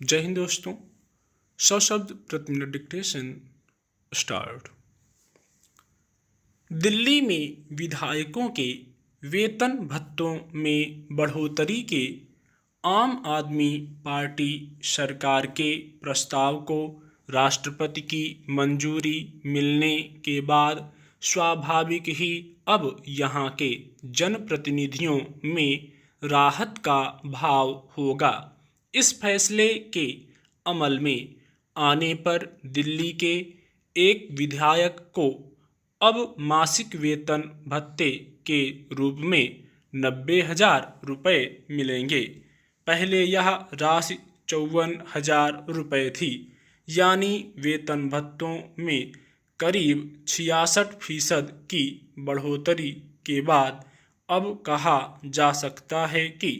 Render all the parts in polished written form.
जय हिंद दोस्तों। 100 शब्द प्रति मिनट डिक्टेशन स्टार्ट। दिल्ली में विधायकों के वेतन भत्तों में बढ़ोतरी के आम आदमी पार्टी सरकार के प्रस्ताव को राष्ट्रपति की मंजूरी मिलने के बाद स्वाभाविक ही अब यहाँ के जनप्रतिनिधियों में राहत का भाव होगा। इस फैसले के अमल में आने पर दिल्ली के एक विधायक को अब मासिक वेतन भत्ते के रूप में 90,000 रुपये मिलेंगे। पहले यह राशि 54,000 रुपये थी, यानी वेतन भत्तों में करीब 66% की बढ़ोतरी के बाद अब कहा जा सकता है कि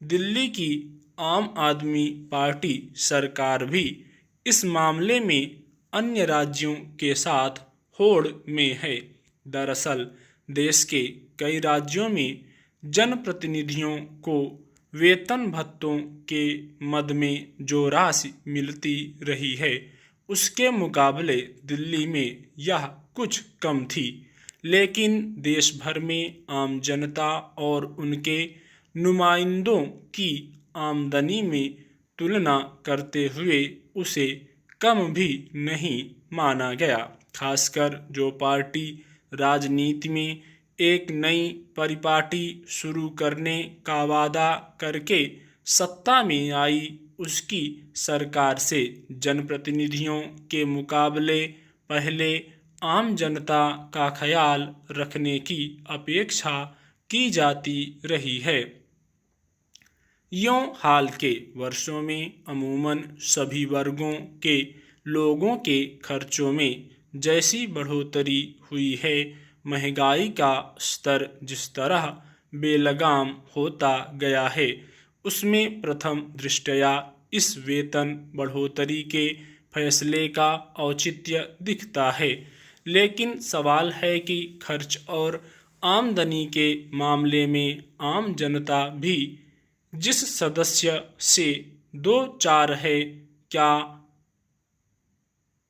दिल्ली की आम आदमी पार्टी सरकार भी इस मामले में अन्य राज्यों के साथ होड़ में है। दरअसल देश के कई राज्यों में जनप्रतिनिधियों को वेतन भत्तों के मद में जो राशि मिलती रही है, उसके मुकाबले दिल्ली में यह कुछ कम थी। लेकिन देश भर में आम जनता और उनके नुमाइंदों की आमदनी में तुलना करते हुए उसे कम भी नहीं माना गया। खासकर जो पार्टी राजनीति में एक नई परिपाटी शुरू करने का वादा करके सत्ता में आई, उसकी सरकार से जनप्रतिनिधियों के मुकाबले पहले आम जनता का ख्याल रखने की अपेक्षा की जाती रही है। यूं हाल के वर्षों में अमूमन सभी वर्गों के लोगों के खर्चों में जैसी बढ़ोतरी हुई है, महंगाई का स्तर जिस तरह बेलगाम होता गया है, उसमें प्रथम दृष्टया इस वेतन बढ़ोतरी के फैसले का औचित्य दिखता है। लेकिन सवाल है कि खर्च और आमदनी के मामले में आम जनता भी जिस सदस्य से दो चार है, क्या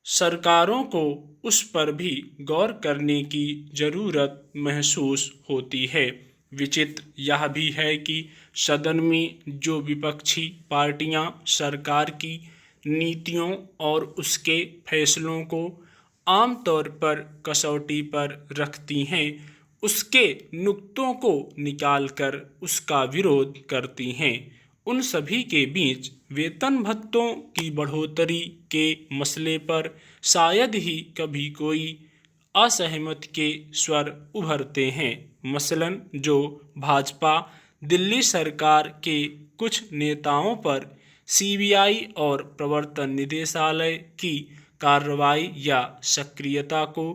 सरकारों को उस पर भी गौर करने की जरूरत महसूस होती है। विचित्र यह भी है कि सदन में जो विपक्षी पार्टियां सरकार की नीतियों और उसके फैसलों को आमतौर पर कसौटी पर रखती हैं, उसके नुक्तों को निकालकर उसका विरोध करती हैं, उन सभी के बीच वेतन भत्तों की बढ़ोतरी के मसले पर शायद ही कभी कोई असहमति के स्वर उभरते हैं। मसलन जो भाजपा दिल्ली सरकार के कुछ नेताओं पर सीबीआई और प्रवर्तन निदेशालय की कार्रवाई या सक्रियता को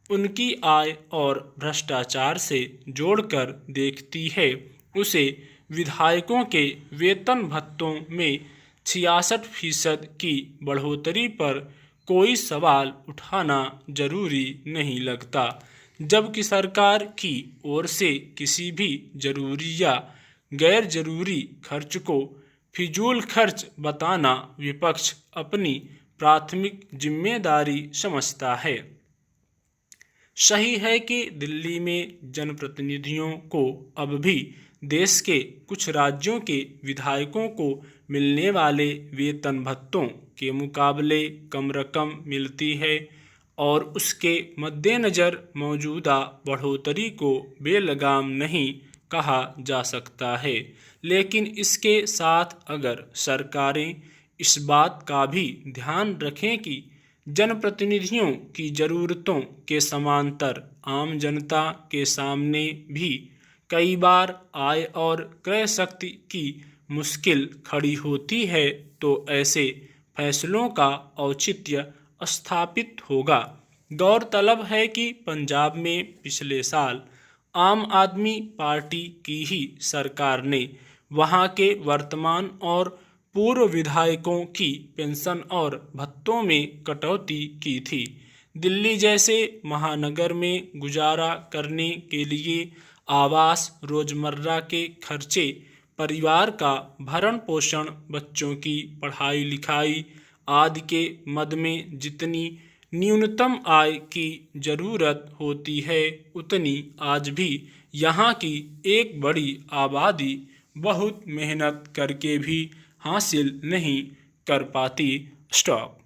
उनकी आय और भ्रष्टाचार से जोड़कर देखती है, उसे विधायकों के वेतन भत्तों में 66% की बढ़ोतरी पर कोई सवाल उठाना जरूरी नहीं लगता। जबकि सरकार की ओर से किसी भी जरूरी या गैर जरूरी खर्च को फिजूल खर्च बताना विपक्ष अपनी प्राथमिक जिम्मेदारी समझता है। सही है कि दिल्ली में जनप्रतिनिधियों को अब भी देश के कुछ राज्यों के विधायकों को मिलने वाले वेतन भत्तों के मुकाबले कम रकम मिलती है और उसके मद्देनज़र मौजूदा बढ़ोतरी को बेलगाम नहीं कहा जा सकता है। लेकिन इसके साथ अगर सरकारें इस बात का भी ध्यान रखें कि जनप्रतिनिधियों की ज़रूरतों के समांतर आम जनता के सामने भी कई बार आय और क्रय शक्ति की मुश्किल खड़ी होती है, तो ऐसे फैसलों का औचित्य स्थापित होगा। गौरतलब है कि पंजाब में पिछले साल आम आदमी पार्टी की ही सरकार ने वहां के वर्तमान और पूर्व विधायकों की पेंशन और भत्तों में कटौती की थी। दिल्ली जैसे महानगर में गुजारा करने के लिए आवास, रोजमर्रा के खर्चे, परिवार का भरण पोषण, बच्चों की पढ़ाई लिखाई आदि के मद में जितनी न्यूनतम आय की जरूरत होती है उतनी आज भी यहाँ की एक बड़ी आबादी बहुत मेहनत करके भी हासिल नहीं कर पाती। स्टॉप।